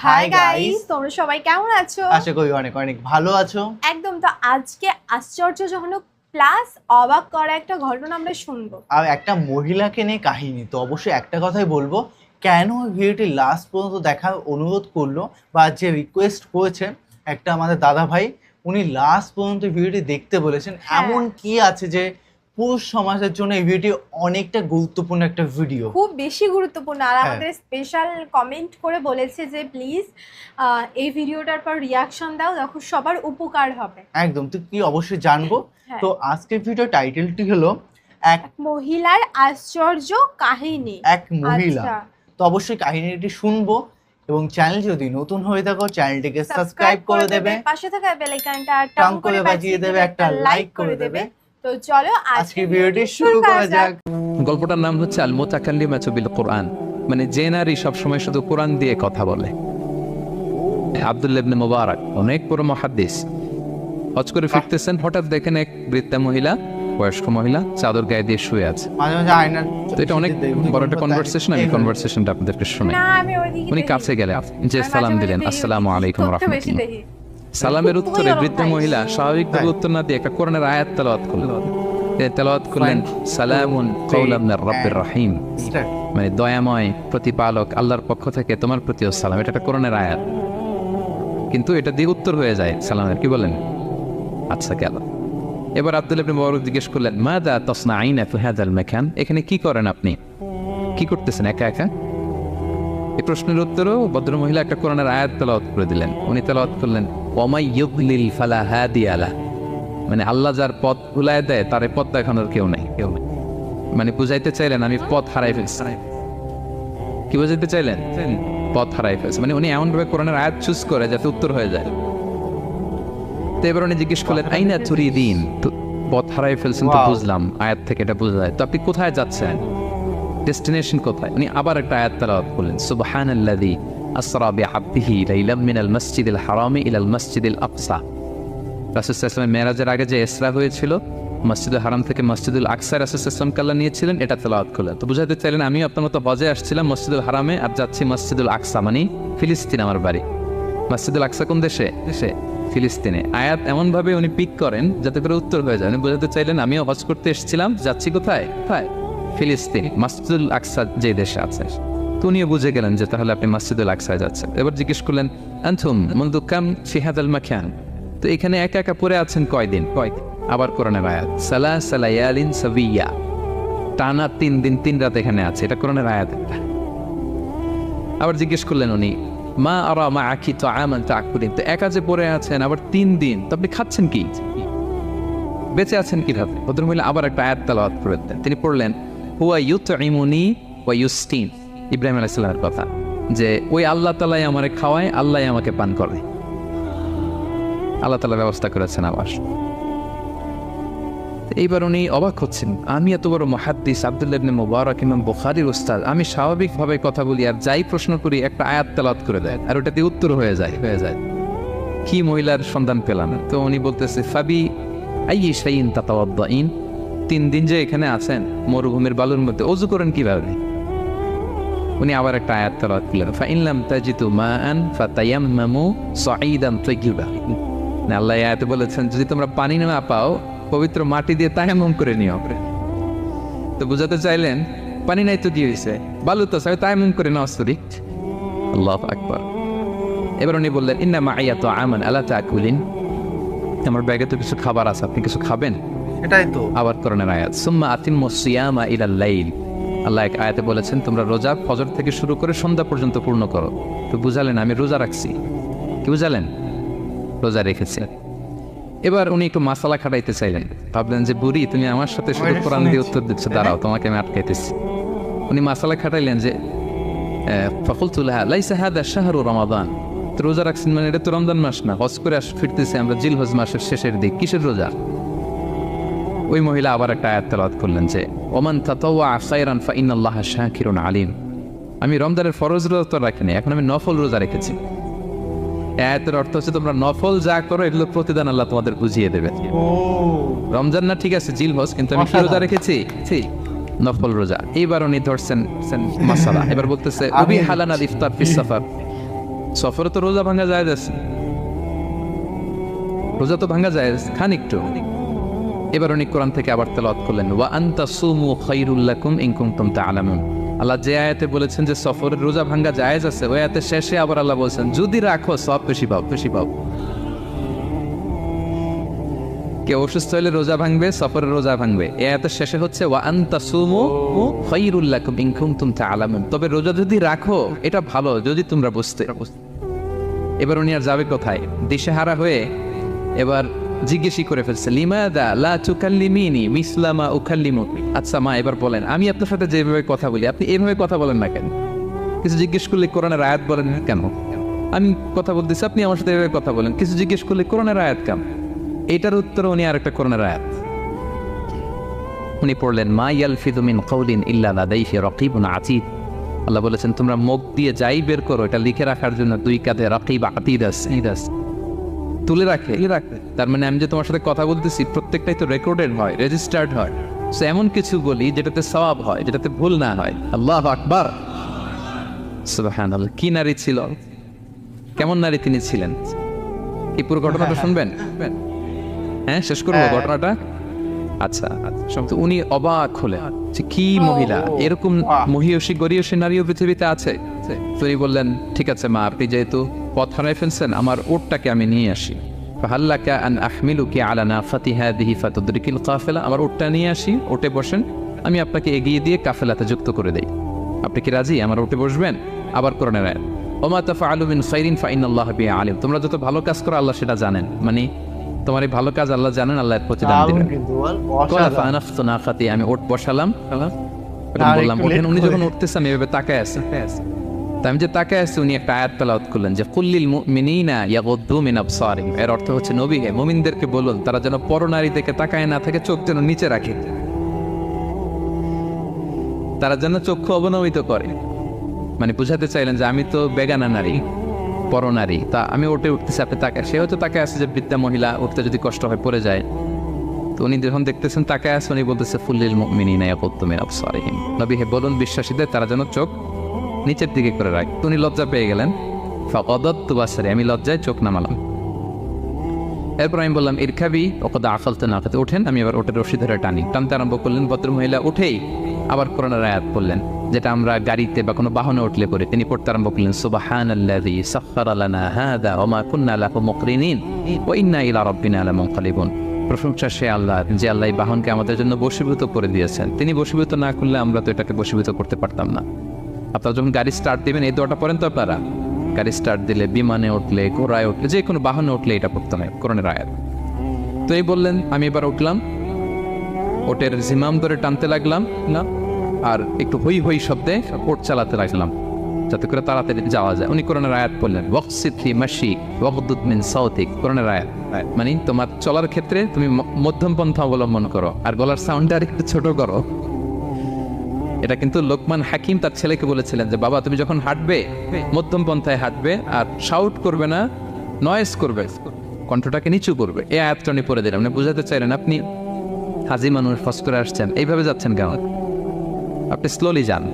Hi guys, তোমরা সবাই কেমন আছো? আশা করি অনেক অনেক ভালো আছো। একদম। তো আজকে আশ্চর্যজনক প্লাস অবাক করা একটা ঘটনা আমরা শুনবো। আর একটা মহিলাকে নিয়ে কাহিনী, তো অবশ্যই একটা কথাই বলবো, কেন ভিডিওটি লাস্ট পর্যন্ত দেখার অনুরোধ করলো বা যে রিকোয়েস্ট করেছেন একটা আমাদের দাদা ভাই, উনি লাস্ট পর্যন্ত ভিডিওটি দেখতে বলেছেন। এমন কি আছে যে পুরুষ সমাজের জন্য এই ভিডিও অনেকটা গুরুত্বপূর্ণ একটা ভিডিও, খুব বেশি গুরুত্বপূর্ণ। আর আমাদের স্পেশাল কমেন্ট করে বলেছে যে প্লিজ এই ভিডিওটার পর রিয়াকশন দাও, দেখো সবার উপকার হবে। একদম। তো কি অবশ্যই জানবো। তো আজকের ভিডিও টাইটেলটি হলো এক মহিলার আশ্চর্য কাহিনী। এক মহিলা। তো অবশ্যই কাহিনীটি শুনবো এবং চ্যানেল যদি নতুন হয়ে থাকো চ্যানেলটিকে সাবস্ক্রাইব করে দেবে, পাশে থাকা বেল আইকনটা টাং করে বাজিয়ে দেবে, একটা লাইক করে দেবে। তো চলো আজকে ভিডিওটি শুরু করা যাক। গল্পটার নাম হচ্ছে আল মুতাকাল্লিমাতু বিল কোরআন, মানে যে নারী সবসময় শুধু কোরআন দিয়ে কথা বলে। আব্দুল্লাহ ইবনে মুবারক অনেক বড় মুহাদ্দিস, হজ করে ফিরতেছেন, হঠাৎ দেখেন এক বৃদ্ধা মহিলা, বয়স্ক মহিলা চাদর গায়ে দিয়ে শুয়ে আছে। মাঝে মাঝে আয়নার তো এটা অনেক বড় একটা কনভারসেশন, আমি কনভারসেশনটা আপনাদেরকে শোনাই। না, আমি ওইদিকে উনি দেখি। কাছে গেলে যে সালাম দিলেন, আসসালামু আলাইকুম ওয়া বেশি রাহমাতুল্লাহ। দেখি। সালামের উত্তরে বৃদ্ধা মহিলা স্বাভাবিকভাবে উত্তর না দিয়ে একটা কোরআনের আয়াত তেলাওয়াত করলেন। তেলাওয়াত করলেন সালামুন কাওলাম মির রাব্বির রহিম, মানে দয়াময় প্রতিপালক আল্লাহর পক্ষ থেকে তোমার প্রতিও সালাম। এটা একটা কোরআনের আয়াত, কিন্তু এটা দিয়ে উত্তর হয়ে যায় সালামের। কি বলেন? আচ্ছা গেল। এবার আব্দুল্লাহ ইবনে মুবারক জিজ্ঞেস করলেন মাযা তাসনাঈনা ফি হাযাল মাকান, এখানে কি করেন আপনি, কি করতেছেন একা একা? এই প্রশ্নের উত্তরেও ভদ্রমহিলা একটা কোরআনের আয়াত তেলাওয়াত করে দিলেন। উনি তেলাওয়াত করলেন ওয়ামাই ইউদ্লিল ফালা হাদিয়া লাহ, মানে আল্লাহ যার পথ ভুলায় দেয় তার পথ দেখানোর কেউ নেই। মানে বুঝাইতে চাইলেন আমি পথ হারাই ফেলছি। কি বুঝাইতে চাইলেন? পথ হারাই ফেলছে, মানে উনি এমন ভাবে কোরআনের আয়াত চুজ করে যাতে উত্তর হয়ে যায়। তো এবার উনি জিজ্ঞেস করলেন আইনা তুরিদিন, তো পথ হারাই ফেলছেন তো বুঝলাম, আয়াত থেকে এটা বোঝা যায়, তো আপনি কোথায় যাচ্ছেন, ডেস্টিনেশন কোথায়? উনি আবার একটা আয়াত তেলাওয়াত করলেন সুবহানাল্লাযী আসরা বিআবদিহি লাইলাম মিনাল মাসজিদিল হারামি ইলাল মাসজিদিল আকসা। রাসূল সাল্লাল্লাহু আলাইহি ওয়াসাল্লাম মেরাজের আগে যে ইসরা হয়েছিল, মসজিদুল হারাম থেকে মসজিদুল আকসা রাসূল সাল্লাল্লাহু আলাইহি ওয়াসাল্লাম কাল্লা নিয়েছিলেন, এটা তেলাওয়াত করলেন। তো বুঝাতে চাইলেন আমি আপনার মতো হজে আসছিলাম মসজিদুল হারামে আর যাচ্ছি মসজিদুল আকসা, মানে ফিলিস্তিন আমার বাড়ি। মসজিদুল আকসা কোন দেশে? দেশে ফিলিস্তিনে। আয়াত এমন ভাবে উনি পিক করেন যাতে করে উত্তর হয়ে যায়। উনি বুঝাতে চাইলেন আমিও হজ করতে এসেছিলাম, যাচ্ছি কোথায়? কোথায়? ফিলিস্তিন, মসজিদুল আকসা যে দেশে আছে। তো উনিও বুঝে গেলেন যে তাহলে আপনি মসজিদুল আকসায় যাচ্ছেন। এবার জিজ্ঞেস করলেন আনতুম মুনযু কাম ফি হাযাল মাকান, তো এখানে একা একা পড়ে আছেন কয়দিন? আবার কোরআনের আয়াত সালাসা লায়ালিন সাবিয়া, টানা 3 দিন 3 রাত এখানে আছে, এটা কোরআনের আয়াত। আবার জিজ্ঞেস করলেন উনি মা আরা মাআকি তাআমান তাকুলিন, তো একা যে পড়ে আছেন আবার 3 দিন, তো আপনি খাচ্ছেন কি, বেঁচে আছেন কিভাবে? ভদ্রমহিলা আবার একটা আয়াত তেলাওয়াত করে দেন। তিনি পড়লেন হুয়া ইউতঈমুনি ওয়া ইউসকিন, ইব্রাহিম আলাইহিস সালামের কথা, যে ওই আল্লাহ তাআলাই আমারে খাওয়ায়, আল্লাহই আমাকে পান করে, আল্লাহ তাআলা ব্যবস্থা করেছেন আবার। এইবার উনি অবাক হচ্ছেন, আমি এত বড় মুহাদ্দিস আব্দুল্লাহ ইবনে মুবারক ইমাম বুখারীর উস্তাদ, আমি স্বাভাবিকভাবে কথা বলি আর যাই প্রশ্ন করি একটা আয়াত তেলাওয়াত করে দেয় আর ওটাতে উত্তর হয়ে যায়। কি মহিলার সন্ধান পেলাম? তো উনি বলতেছে ফাবি আইয়ি শাইইন তাতাওয়াদ্দাইন, 3 দিন যে এখানে আছেন মরুভূমির বালুর মধ্যে, ওযু করেন কিভাবে? উনি আবার একটা আয়াত তেলাওয়াত করলেন ফাইন লাম তাজিদু মাআন ফাতায়াম্মামু সাঈদান তাইয়্যিবা, না আল্লাহ আয়াতে বলেছেন যদি তোমরা পানি না পাও পবিত্র মাটি দিয়ে তায়াম্মুম করে নিও। তো বুঝাতে চাইলেন পানি নাই তো কি হয়েছে, বালু তো চাই, তায়াম্মুম করে নাও। আল্লাহু আকবার। এবার উনি বললেন ইন্না মাইয়া তাআমান আলা তাকুলিন, আমার ব্যাগে তো কিছু খাবার আছে, আপনি কিছু খাবেন? এটাই তো আবার কোরআনের আয়াত সুম্মা আতিম্মুস সিয়ামা ইলাল লাইল, আল্লাহ এক আয়াতে বলেছেন তোমরা রোজা ফজর থেকে শুরু করে সন্ধ্যা পর্যন্ত পূর্ণ করো। তো বুঝালেন আমি রোজা রাখছি। কি বুঝালেন? রোজা রেখেছি। এবার উনি একটু মাসালা খাটাইতে চাইলেন, ভাবলেন যে বুড়ি তুমি আমার সাথে শুধু কোরআন দিয়ে উত্তর দিচ্ছ, দাঁড়াও তোমাকে আমি আটকাইতেছি। উনি মাসালা খাটাইলেন যে ফাকুলতু লাহা লাইসা হাদা শাহরু রমাদান, তো রোজা রাখছেন মানে এটা তো রমজান মাস না, হজ করে ফিরতেছি আমরা জিলহজ মাসের শেষের দিক, কিসের রোজা? ওই মহিলা আবার একটা আয়াত তেলাওয়াত করলেন যে ওমান তাতাওয়া খায়রান ফাইনাল্লাহা শাকিরুন আলিম, আমি রমজানের ফরজ রোজা তো রাখিনি, এখন আমি নফল রোজা রেখেছি। আয়াতের অর্থ হচ্ছে তোমরা নফল যা করো এগুলো প্রতিদান আল্লাহ তোমাদের বুঝিয়ে দেবে। রমজান না ঠিক আছে জিলহজ, কিন্তু আমি কি রোজা রেখেছি? নফল রোজা। এইবার উনি ধরছেন মাসালা, এবার বলতেছে উবি হালানা ইফতার ফিস সাফার, সফরে তো রোজা ভাঙা যায়, রোজা তো ভাঙা যায় খান একটু। এবার উনি কোরআন থেকে আবার তেলাওয়াত করলেন, ওয়া আনতা সুমু খায়রুল লাকুম ইন কুনতুম তা'লামুন। আল্লাহ যে আয়াতে বলেছেন যে সফরের রোজা ভাঙা জায়েজ আছে, ওই আয়াতের শেষে আবার আল্লাহ বলছেন যদি রাখো সব বেশি পাও, বেশি পাও। কেউ অসুস্থ হলে রোজা ভাঙবে, সফরের রোজা ভাঙবে। এই আয়াতের শেষে হচ্ছে ওয়া আনতা সুমু খায়রুল লাকুম ইন কুনতুম তা'লামুন, তবে রোজা যদি রাখো এটা ভালো যদি তোমরা বুঝতে। এবার উনি আর যাবে কোথায়, দিশেহারা হয়ে এবার জিজ্ঞেসই করে ফেলছে, লিমাদা লা তুকাল্লিমিনি মিসলা মা উকাল্লিমুকি। আচ্ছা মা, এবার বলেন আমি আপনার সাথে যেভাবে কথা বলি আপনি এইভাবে কথা বলেন না কেন? কিছু জিজ্ঞেস করলে কোরআনের আয়াত বলেন কেন? আমি কথা বলতেছি আপনি আমার সাথে এভাবে কথা বলেন, কিছু জিজ্ঞেস করলে কোরআনের আয়াত কেন? এইটার উত্তরে উনি আরেকটা কোরআনের আয়াত উনি পড়লেন, মা ইয়ালফিযু মিন কাওলিন ইল্লা লাদাইহি রাকীবুন আতীদ। আল্লাহ বলেছেন তোমরা মুখ দিয়ে যাই বের করো এটা লিখে রাখার জন্য দুই কাঁধে রাকীব আতীদ আছে, তুলে রাখে। তার মানে আমি যে তোমার সাথে কথা বলতেছি প্রত্যেকটাই তো রেকর্ডেড হয়, রেজিস্টার্ড হয়। সো এমন কিছু বলি যেটাতে সওয়াব হয়, যেটাতে ভুল না হয়। আল্লাহু আকবার, সুবহানাল্লাহ। কি নারী ছিল, কেমন নারী তিনি ছিলেন, এই পুরো ঘটনাটা শুনবেন? হ্যাঁ, শেষ করবো ঘটনাটা। আচ্ছা, তো উনি অবাক হলেন যে কি মহিলা, এরকম মহিয়সী গরিয়সী নারীও পৃথিবীতে আছে। তিনি বললেন ঠিক আছে মা, আপনি যেহেতু পথ হারাই ফেলছেন আমার উটটাকে আমি নিয়ে আসি। ফাহাল্লাকা আন আহমিলুকি আলা নাফাতি হাদিহি ফাতুদরিকিল কাফেলা, আমার উটটা নিয়ে আসি, উটে বসেন, আমি আপনাকে এগিয়ে দিয়ে কাফেলাতে যুক্ত করে দেই। আপনি কি রাজি আমার উটে বসবেন? আবার কোরআনের আয়াত, ওমা তাফআলু মিন খাইরিন ফাইনাল্লাহা বিহি আলিম। তোমরা যত ভালো কাজ করো আল্লাহ সেটা জানেন, মানে তোমার এই ভালো কাজ আল্লাহ জানেন, আল্লাহ এর প্রতিদান দিবেন। আমি উট বসালাম, বললাম ওঠেন। উনি যখন উঠতেছে আমি এভাবে তাকায় আছি, আমি যে তাকায় আছি উনি একটা আয়াত তেলাওয়াত করলেন যে কুল্লিল মুমিনিনা ইয়াগুদ্দু মিন আবসারিহিম। এর অর্থ হচ্ছে নবী হে মুমিনদেরকে বলুন তারা যেন পরনারী দিকে তাকায় না থাকে, চোখ যেন নিচে রাখে, তারা যেন চক্ষু অবনমিত করে। মানে বুঝাতে চাইলেন যে আমি তো বেগানা নারী, পরনারী, তা আমি উঠতেছি আপনি তাকায়। সে হয়তো তাকায় আছে যে বৃদ্ধা মহিলা উঠতে যদি কষ্ট হয় পড়ে যায়, তো উনি যখন দেখতেছেন তাকায় আছে উনি বলতেছে ফুল্লিল মুমিনিনা ইয়াগুদ্দু মিন আবসারিহিম, নবী হে বলুন বিশ্বাসীদের তারা যেন চোখ নিচের দিকে করে রাখ। উনি লজ্জা পেয়ে গেলেন, ফাকাদাতু বাসারি, আমি লজ্জায় চোখ নামালাম। এরপর আমি বললাম ইরকাবি ওয়াকাদ আকালতু নাকাতে, ওঠেন। আমি এবার ওটের রশি ধরে টানতে আরম্ভ করলেন। ভদ্রমহিলা উঠেই আবার কোরআনের আয়াত বললেন যেটা আমরা গাড়িতে বা কোনো বাহনে উঠলে পড়ি। তিনি পড়তে আরম্ভ করলেন সুবহানাল্লাযী সাখখারা লানা হাযা ওয়া মা কুন্না লাহু মুকরিনিন ওয়া ইন্না ইলা রাব্বিনা লামুনকালিবুন। প্রশংসা সে আল্লাহ যে আল্লাহ এই বাহনকে আমাদের জন্য বশীভূত করে দিয়েছেন। তিনি বশীভূত না করলে আমরা তো এটাকে বশীভূত করতে পারতাম না। আপনারা যখন গাড়ি স্টার্ট দিবেন এই দোয়াটা পড়েন তো আপনারা, গাড়ি স্টার্ট দিলে, বিমানে উঠলে, ঘোড়ায় উঠলে, যে কোনো বাহনে উঠলে এটা পড়তে হয়, কোরআনের আয়াত। তো এই বললেন, আমি এবার উঠলাম, ওটের জিমাম ধরে টানতে লাগলাম না, আর একটু হই হই শব্দে ওট চালাতে লাগলাম যাতে করে তাড়াতাড়ি যাওয়া যায়। উনি কোরআনের আয়াত বললেন ওয়াকসিদ ফি মাশিক ওয়াগদুদ মিন সাওতিক। কোরআনের আয়াত মানে তোমার চলার ক্ষেত্রে তুমি মধ্যম পন্থা অবলম্বন করো আর গলার সাউন্ডটা আর একটু ছোট করো। এটা কিন্তু লোকমান হাকিম তার ছেলেকে বলেছিলেন যে বাবা তুমি যখন হাঁটবে মধ্যম পন্থায় হাঁটবে, আর শাউট করবে না, নয়েজ করবে, কণ্ঠটাকে নিচু করবে। এই আয়াতটা উনি পড়ে দিলেন। আপনি বুঝাতে চাইলেন আপনি হাজি মানুষ ফস করে আসছেন, এইভাবে যাচ্ছেন কেন? আপনি স্লোলি যান।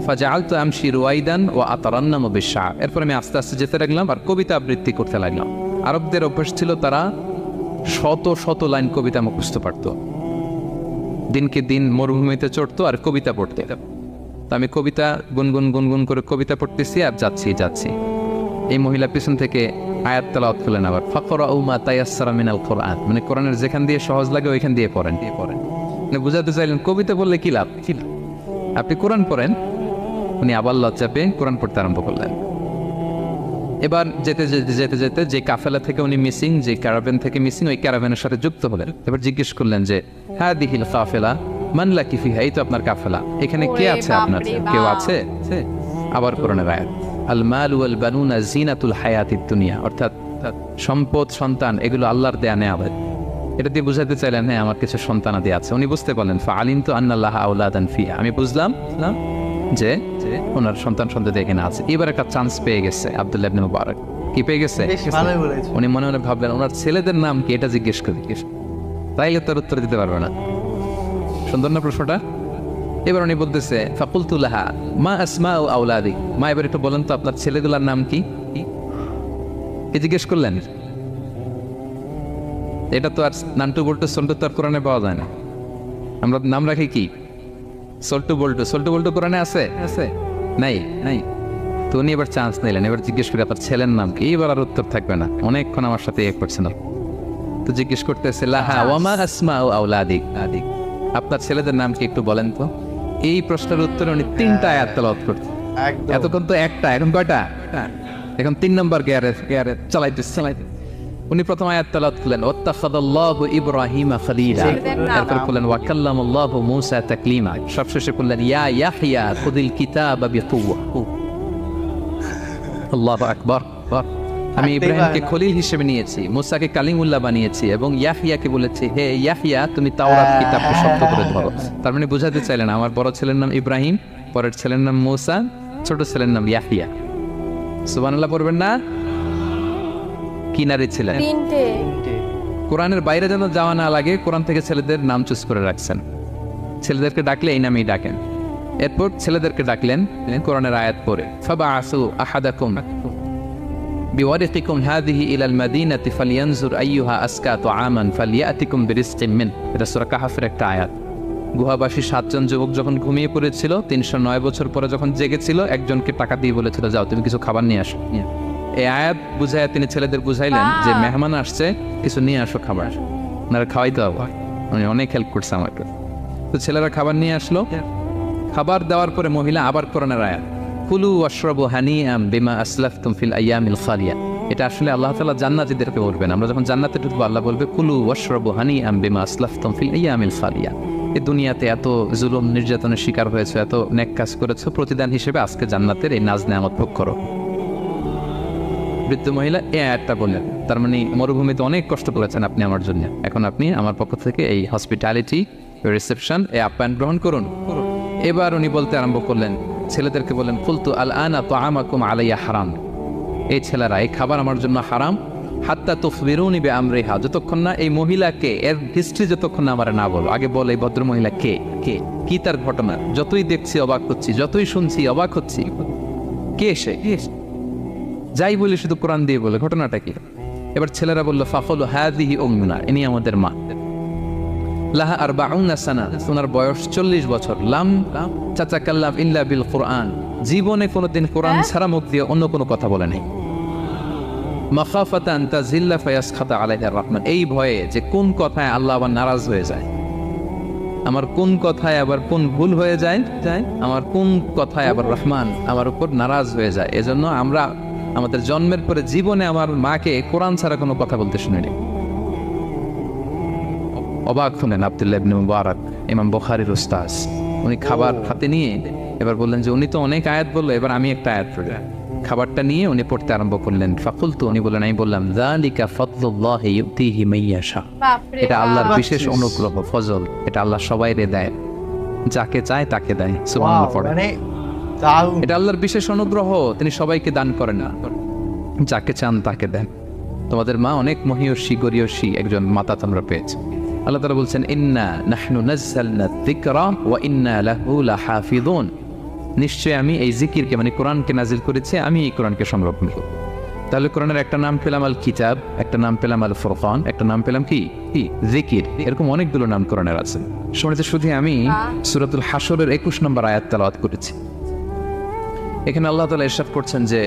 ফাজাআলতু আমশি রুয়াইদান ওয়া আতারান্নামু বিশ-শা'ব। এরপর আমি আস্তে আস্তে যেতে লাগলাম আর কবিতা আবৃত্তি করতে লাগলাম। আরবদের অভ্যাস ছিল তারা শত শত লাইন কবিতা মুখস্থ পারত, দিনকে দিন মরুভূমিতে চড়তো আর কবিতা পড়তে। তো আমি কবিতা গুনগুন করে কবিতা পড়তেছি আর যাচ্ছি। এই মহিলা পিছন থেকে আয়াত তেলাওয়াত করলেন আবার, ফাকরাউ মা তায়াসসারা মিনাল কুরআন, মানে কোরআনের যেখান দিয়ে সহজ লাগে ওইখান দিয়ে পড়েন। মানে বুঝাতে চাইলেন কবিতা বললে কি লাভ, আপনি কোরআন পড়েন। উনি আবার লজ্জা পেয়ে কোরআন পড়তে আরম্ভ করলেন। এবার যেতে যেতে যে কাফেলা থেকে উনি মিসিং, যে ক্যারাভ্যান থেকে মিসিং, ওই ক্যারাভ্যানের সাথে যুক্ত হলেন। এবার জিজ্ঞেস করলেন যে হাদিহিল কাফেলা মান লাকি ফিহা, এই তো আপনার কাফেলা, এখানে কে আছে আপনার, কেউ আছে? আবার কোরআনের আয়াত আল মাল ওয়াল বানুনা জিনাতুল হায়াতিদ দুনিয়া, অর্থাৎ সম্পদ সন্তান এগুলো আল্লাহর দেয়া নেয়ামত। এটা দিয়ে বুঝাতে চাইলেন হ্যাঁ আমার কিছু সন্তানাদি আছে। উনি বুঝতে পারলেন ফাআলিমতু আন্নাল্লাহা আওলাদান ফিহা, আমি বুঝলাম যে ওনার সন্তান এখানে আছে। এবার একটা চান্স পেয়ে গেছে আব্দুল্লাহ ইবনে মুবারক। কি পেয়ে গেছে? উনি মনে মনে ভাবলেন ওনার ছেলেদের নাম কি, এটা জিজ্ঞেস করি, তাইলে তার উত্তর দিতে পারবে না। সুন্দর না প্রশ্নটা? এবার উনি বলতেছে ফাকুলতু লাহা মা আসমাউ আওলাদি, মা এবার একটু বলেন তো আপনার ছেলেগুলোর নাম কি? কি জিজ্ঞেস করলেন? এটা তো আর নান্টু বল্টু সল্টু তো আর কোরআনে পাওয়া যায় না। আমরা নাম রাখি কি? সল্টু বল্টু। সল্টু বল্টু কোরআনে আছে? আছে? নাই নাই। তো উনি এবার চান্স নিলেন, এবার জিজ্ঞেস করে আপনার ছেলের নাম কি? এইবার আর উত্তর থাকবে না, অনেকক্ষণ আমার সাথে এক করছে না। তো জিজ্ঞেস করতেছে লাহা ওয়ামা আসমা আউলাদিক, আপনার ছেলেদের নাম কি একটু বলেন তো। এই প্রশ্নের উত্তরে উনি 3টা আয়াত তেলাওয়াত করতেন। এতক্ষণ তো একটা, এখন কয়টা? এখন 3 নম্বর গিয়ারে চালাইতেছে। উনি প্রথম আয়াত তেলাওয়াত করলেন ওয়াত্তাখাযাল্লাহু ইব্রাহিমা খলিলা, এরপর করলেন ওয়া কাল্লামাল্লাহু মূসা তাকলিমা, সবশেষে করলেন ইয়া ইয়াহইয়া খুযিল কিতাবা বিকুওয়া। আল্লাহু আকবার। আমি ইব্রাহিমকে খলিল হিসেবে নিয়েছি, মূসাকে কালিমুল্লাহ বানিয়েছি, এবং ইয়াহইয়াকে বলেছি হে ইয়াহইয়া তুমি তাওরাত কিতাবকে শক্ত করে ধরো। তার মানে বোঝাতে চাইলেন আমার বড় ছেলের নাম ইব্রাহিম, পরের ছেলের নাম মূসা, ছোট ছেলের নাম ইয়াহইয়া। সুবহানাল্লাহ পড়বেন না? কি নারী ছিলেন? কোরআনের বাইরে যেন যাওয়া না লাগে, কোরআন থেকে ছেলেদের নাম চুজ করে রাখছেন। ছেলেদেরকে ডাকলে এই নামেই ডাকেন। এরপর ছেলেদেরকে ডাকলেন কোরআনের আয়াত পড়ে ফাবাআসু আহাদাকুম বিওয়ারিকিকুম হাযিহি ইলাল মাদিনাতি ফালইয়ানজুর আইয়ুহা আসকা তুআমান ফালইয়াতিকুম বিরিজকিম মিন। এটা সূরা কাহফের একটা আয়াত। গুহাবাসী 7 জন যুবক যখন ঘুমিয়ে পড়েছিল, 309 বছর পরে যখন জেগেছিল, একজনকে টাকা দিয়ে বলেছিল যাও তুমি কিছু খাবার নিয়ে আসো। এই আয়াত বুঝাইয়া তিনি ছেলেদের বুঝাইলেন যে মেহমান আসছে, কিছু নিয়ে আসো খাবার, আপনারা খাওয়াইতে হবে। উনি অনেক হেল্প করছে আমাকে। তো ছেলেরা খাবার নিয়ে আসলো। খাবার দেওয়ার পরে মহিলা আবার কোরআনের আয়াত কুলু ওয়াশরাবু হানিআম বিমা আসলাফতুম ফিল আইয়ামিল খালিয়া। এটা আসলে আল্লাহ তাআলা জান্নাতীদেরকে বলবেন। আমরা যখন জান্নাতে ঢুকবো আল্লাহ বলবে কুলু ওয়াশরাবু হানিআম বিমা আসলাফতুম ফিল আইয়ামিল খালিয়া। এই দুনিয়াতে এত জুলুম নির্যাতনের শিকার হয়েছে, এত নেক কাজ করেছো, প্রতিদান হিসেবে আজকে জান্নাতের এই নাজ নেয়ামত ভোগ করো। বৃদ্ধ মহিলা এই আয়াতটা বললেন, তার মানে মরুভূমিতে অনেক কষ্ট করেছেন আপনি আমার জন্য, এখন আপনি আমার পক্ষ থেকে এই হসপিটালিটি রিসেপশন, এই আপ্যায়ন গ্রহণ করুন। এবার উনি বলতে আরম্ভ করলেন, ছেলেদেরকে বললেন কুলতু আল আনা তুআমাকুম আলাইয়া হারাম। এই ছেলেরা, এই খাবার আমার জন্য হারাম। হাত্তা তুখবিরুনি বিআমরিহা, যতক্ষণ না এই মহিলাকে, এর হিস্ট্রি যতক্ষণ না আমার না বলো। আগে বল এই ভদ্র মহিলা কে, কে কি তার ঘটনা। যতই দেখছি অবাক হচ্ছি, যতই শুনছি অবাক হচ্ছি। কে সে? যাই বলি শুধু কোরআন দিয়ে বলে, ঘটনাটা কি? এবার ছেলেরা বললো ফাকুলু হাযিহি উম্মুনা, ইনি আমাদের মা। লাহা আরবাউনা সানা, ওনার বয়স 40 বছর। লাম তাতাকাল্লাম ইল্লা বিল কুরআন, জীবনে কোনোদিন কোরআন ছাড়া মুখ দিয়ে অন্য কোনো কথা বলে নাই। মাখাফাতান তাজিল্লা ফায়াসখাতা আলাইহির রহমান, এই ভয়ে যে কোন কথায় আল্লাহ আবার নারাজ হয়ে যায়, আমার কোন কথায় আবার কোন ভুল হয়ে যায়, আমার কোন কথায় আবার রহমান আমার উপর নারাজ হয়ে যায়। এজন্য আমরা আমাদের জন্মের পরে জীবনে আমার মাকে কোরআন ছাড়া কোনো কথা বলতে শুনিনি। অবাক হলেন আব্দুল্লাহ ইবনে মুবারক, ইমাম বুখারীর উস্তাদ। উনি খাবার হাতে নিয়ে এবার বললেন যে উনি তো অনেক আয়াত বললো, এবার আমি একটা আয়াত পড়ি। খাবারটা নিয়ে উনি পড়তে আরম্ভ করলেন। ফাকুলতু, উনি বললেন, আমি বললাম যালিকা ফাদলুল্লাহি ইউতিহি মাইয়াশা, এটা আল্লাহর বিশেষ অনুগ্রহ, ফজল। এটা আল্লাহ সবাইরে দেয়, যাকে চায় তাকে দেয়। সুবহানাল্লাহ পড়ে। এটা আল্লাহর বিশেষ অনুগ্রহ, তিনি সবাইকে দান করেন না, যাকে চান তাকে দেন। তোমাদের মা অনেক মহিয়সী গরিয়সী একজন মাতা তোমরা পেয়েছে। আল্লাহ তাআলা বলছেন ইন্না নাহনু নাযালনা যিকরা ওয়া ইন্না লাহু লাহাফিযুন, নিশ্চয় আমি এই জিকিরকে মানে কোরআনকে নাজিল করেছি, আমি এই কোরআনকে সংরক্ষণ করব। তাহলে কোরআনের একটা নাম পেলাম আল কিতাব, একটা নাম পেলাম আল ফুরকান, একটা নাম পেলাম কি জিকির। এরকম অনেকগুলো নাম কোরআনের আছে। শুনেছি শুধু আমি সূরাতুল হাশরের 21 নম্বর আয়াত তেলাওয়াত করেছি। এখানে আল্লাহ তাআলা ইরশাদ করছেন যে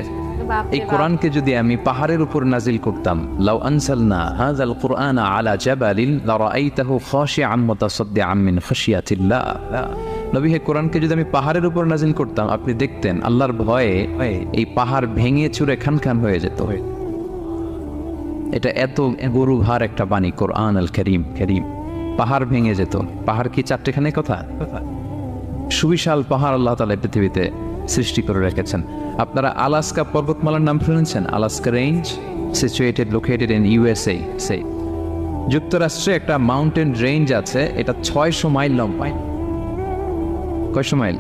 এই কোরআনকে যদি আমি পাহাড়ের উপর নাজিল করতাম, লাউ আনসালনা হাযাল কুরআনা আলা জাবালিন লারাআইতাহু খাশিআন মুতাসাদ্দিআন মিন খাশিয়াতিল্লাহ। নবী, হে কোরআনকে যদি আমি পাহাড়ের উপর নাজিল করতাম, আপনি দেখতেন আল্লাহর ভয়ে এই পাহাড় ভেঙে চুরে খানখান হয়ে যেত। এটা এত গরু ভার একটা বাণী কোরআন আল কারীম। পাহাড় ভেঙে যেত। পাহাড় কি চারটেখানে কথা? সুবিশাল পাহাড় আল্লাহ তাআলা পৃথিবীতে সৃষ্টি করে রেখেছেন। আপনারা আলাস্কা পর্বতমালার নাম শুনেছেন? Alaska range, located in USA. যুক্তরাষ্ট্রে একটা মাউন্টেন রেঞ্জ আছে, এটা 600 মাইল লম্বা। কয়শো মাইল?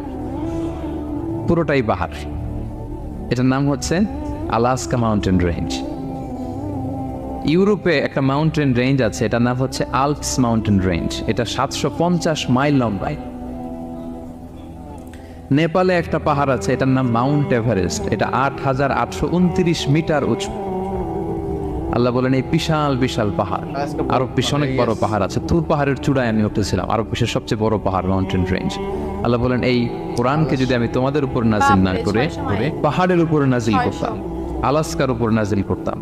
পুরোটাই পাহাড়। এটার নাম হচ্ছে আলাস্কা মাউন্টেন রেঞ্জ। ইউরোপে একটা মাউন্টেন রেঞ্জ আছে, এটার নাম হচ্ছে আল্পস মাউন্টেন রেঞ্জ, এটা 750 মাইল লম্বা। নেপালে একটা পাহাড় আছে, এটার নাম মাউন্ট এভারেস্ট, এটা 8829 মিটার উঁচু। আল্লাহ বলেন এই বিশাল বিশাল পাহাড়, আরব বিশ্বে অনেক বড় পাহাড় আছে, তুর পাহাড়ের চূড়ায় আমি উঠেছিলাম, আরব বিশ্বের সবচেয়ে বড় পাহাড়, মাউন্টেন রেঞ্জ। আল্লাহ বলেন এই কোরআনকে যদি আমি তোমাদের উপর নাজিল না করে পাহাড়ের উপর নাজিল করতাম, আলাস্কার উপর নাজিল করতাম,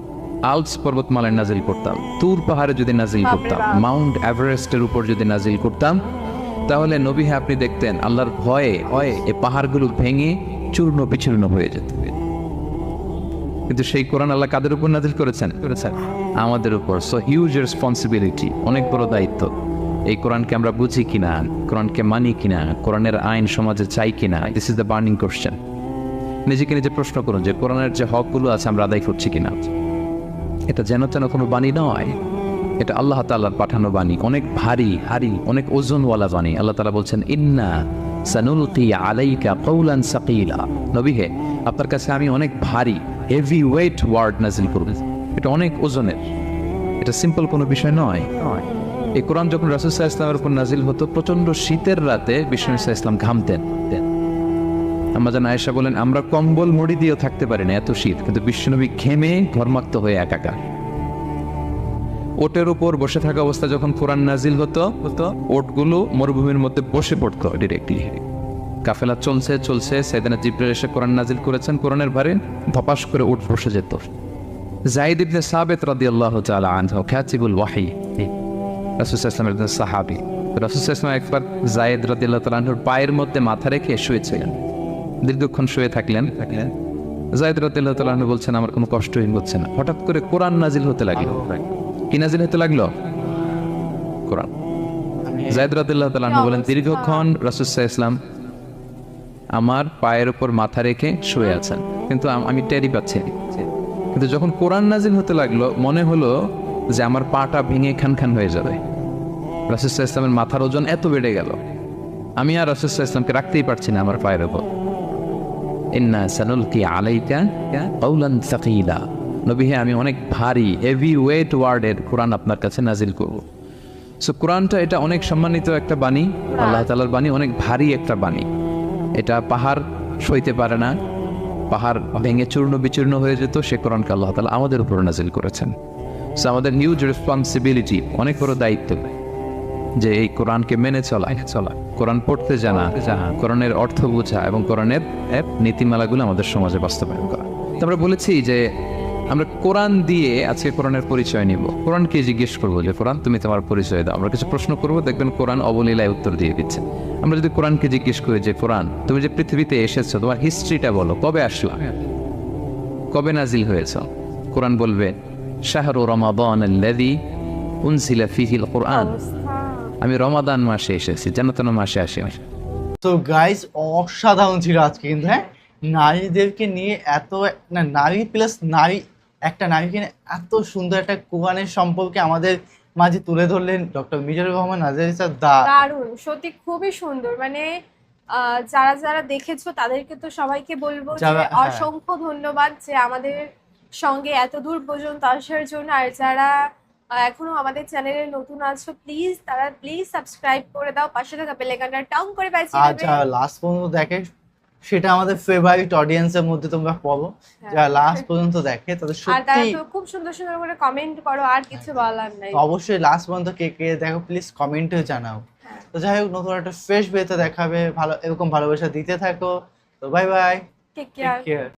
আল্পস পর্বতমালায় নাজিল করতাম, তুর পাহাড়ে যদি নাজিল করতাম, মাউন্ট এভারেস্টের উপর যদি নাজিল করতাম, তাহলে নবী হ্যাঁ আপনি দেখতেন আল্লাহর ভয়ে এই পাহাড়গুলো ভেঙে চূর্ণ বিচূর্ণ হয়ে যেত। কিন্তু সেই কোরআন আল্লাহ কাদের উপর নাজিল করেছেন? আমাদের উপর। সো হিউজ রেসপন্সিবিলিটি, অনেক বড় দায়িত্ব। এই কোরআনকে আমরা বুঝি কিনা, কোরআনকে মানি কিনা, কোরআনের আইন সমাজে চাই কিনা, this is the burning question. নিজেকে নিজে প্রশ্ন করুন যে কোরআনের যে হকগুলো আছে আমরা আদায় করছি কিনা। এটা যেন তেন কোনো বাণী নয়, এটা আল্লাহ তাআলার পাঠানো বাণী, অনেক ভারী অনেক ওজনওয়ালা বাণী। আল্লাহ তাআলা বলছেন ইন্না সানুলকি আলাইকা কওলান সাকিলা, নবী হে আপনার কাছে আমি অনেক ভারী হেভি ওয়েট ওয়ার্ড নাজিল করব, এটা অনেক ওজনের, এটা সিম্পল কোনো বিষয় নয়। এই কোরআন যখন রাসূল সাল্লাল্লাহু আলাইহি ওয়াসাল্লামের উপর নাজিল হতো, প্রচন্ড শীতের রাতে বিশ্বনবী সাল্লাল্লাহু আলাইহি ওয়াসাল্লাম ঘামতেন। আম্মা জান আয়েশা বলেন আমরা কম্বল মুড়ি দিয়েও থাকতে পারি না, এত শীত, কিন্তু বিশ্বনবী ঘেমে ঘর্মাক্ত হয়ে একাকার। ওটের উপর বসে থাকা অবস্থা যখন কোরআন নাজিল হতো, ওটগুলো মরুভূমির মধ্যে বসে পড়তো ডিরেক্টলি। কাফেলা চলছে সাইয়েদনা জিবরাইল এসে কোরআন নাজিল করেছেন, কোরআনের ভারে ধপাস করে উট বসে যেত। যায়েদ ইবনে সাবিত রাদিয়াল্লাহু তাআলা আনহু কাতিবুল ওয়াহি, রাসূল সাল্লাল্লাহু আলাইহি ওয়াসাল্লামের সাহাবী। রাসূল সাল্লাল্লাহু আলাইহি ওয়াসাল্লাম একবার যায়েদ রাদিয়াল্লাহু তাআলা আনহুর পায়ের মধ্যে মাথা রেখে শুয়েছিলেন, দীর্ঘক্ষণ শুয়ে থাকলেন। যায়েদ রাদিয়াল্লাহু তাআলা আনহু বলছেন আমার কোনো কষ্টই হচ্ছে না। হঠাৎ করে কোরআন নাজিল হতে লাগলো। কি নাজিল হতে লাগলো? কোরআন। যায়েদ রাদিয়াল্লাহু তাআলা আনহু বলেন দীর্ঘক্ষণ রাসূল সাল্লাল্লাহু আলাইহি ওয়াসাল্লাম আমার পায়ের উপর মাথা রেখে শুয়ে আছেন, কিন্তু আমি টেরি পাচ্ছি। কিন্তু যখন কোরআন নাজিল হতে লাগলো মনে হলো যে আমার পাটা ভেঙে খান হয়ে যাবে। রাসূল সাল্লাল্লাহু আলাইহি ওয়াসাল্লামের মাথার ওজন এত বেড়ে গেল, আমি আর রাসূল সাল্লাল্লাহু আলাইহি ওয়াসাল্লামকে রাখতেই পারছি না আমার পায়ের উপর। ইন্না সানুলকি আলাইকা কওলান সাকিলা, নবী হে আমি অনেক ভারী হেভি ওয়েট ওয়ার্ডের কোরআন আপনার কাছে নাজিল করব। সো কোরআনটা এটা অনেক সম্মানিত একটা বাণী, আল্লাহ তাআলার বাণী, অনেক ভারী একটা বাণী। এটা পাহাড় সইতে পারে না, পাহাড় ভেঙে চূর্ণ বিচূর্ণ হয়ে যেত, সে কোরআনকে আল্লাহ তাআলা আমাদের উপর নাজিল করেছেন। সো আমাদের হিউজ রেসপন্সিবিলিটি, অনেক বড় দায়িত্ব যে এই কোরআনকে মেনে চলা, কোরআন পড়তে জানা, কোরআনের অর্থ বোঝা এবং কোরআনের নীতিমালাগুলো আমাদের সমাজে বাস্তবায়ন করা। তো আমরা বলেছি যে আমরা কোরআন দিয়ে আজকে কোরআনের পরিচয় নিব। কোরআনকে জিজ্ঞেস করবো যে কোরআন তুমি তোমার পরিচয় দাও। আমরা কিছু প্রশ্ন করবো, দেখবেন কোরআন অবলীলায় উত্তর দিয়ে দিচ্ছে। আমরা যদি কোরআনকে জিজ্ঞেস করি যে কোরআন তুমি যে পৃথিবীতে এসেছো তোমার হিস্ট্রিটা বলো, কবে আসলা, কবে নাজিল হয়েছ? কোরআন বলবে শাহরু রমাদানাল্লাযী উনজিলা ফীহিল কুরআন, আমি রমাদান মাসে এসেছি, যেন তেন মাসে আসি। তো গাইস অসাধারণ ছিল আজকে কিন্তু, হ্যাঁ নারীদেরকে নিয়ে এত না, নারী প্লাস নারী, একটা নারীকে নিয়ে এত সুন্দর একটা কোরআনের সম্পর্কে আমাদের মাঝে তুলে ধরলেন ডক্টর মিজানুর রহমান আজহারী স্যার। দারুণ, সত্যি খুবই সুন্দর। মানে যারা দেখেছো তাদেরকে তো সবাইকে বলবো যে অসংখ্য ধন্যবাদ যে আমাদের সঙ্গে এত দূর পর্যন্ত আসার জন্য। আর যারা এখনো আমাদের চ্যানেলে নতুন আছো তারা প্লিজ সাবস্ক্রাইব করে দাও, পাশে থাকা বেল আইকনটা টাং করে বাজিয়ে দেবে। আচ্ছা লাস্ট পর্যন্ত দেখে সেটা আমাদের ফেভারিট অডিয়েন্সের মধ্যে তোমরা পাবো, যারা লাস্ট পর্যন্ত দেখে তাদের আর তারা সত্যি তো খুব সুন্দর সুন্দর করে কমেন্ট করো, আর কিছু বলার নাই। অবশ্যই লাস্ট পর্যন্ত কে কে দেখো প্লিজ কমেন্টে জানাও। তো যাই হোক, নতুন একটা ফ্রেশ বেতে দেখাবে, ভালো এরকম ভালোবাসা দিতে থাকো। তো বাই বাই, টেক কেয়ার।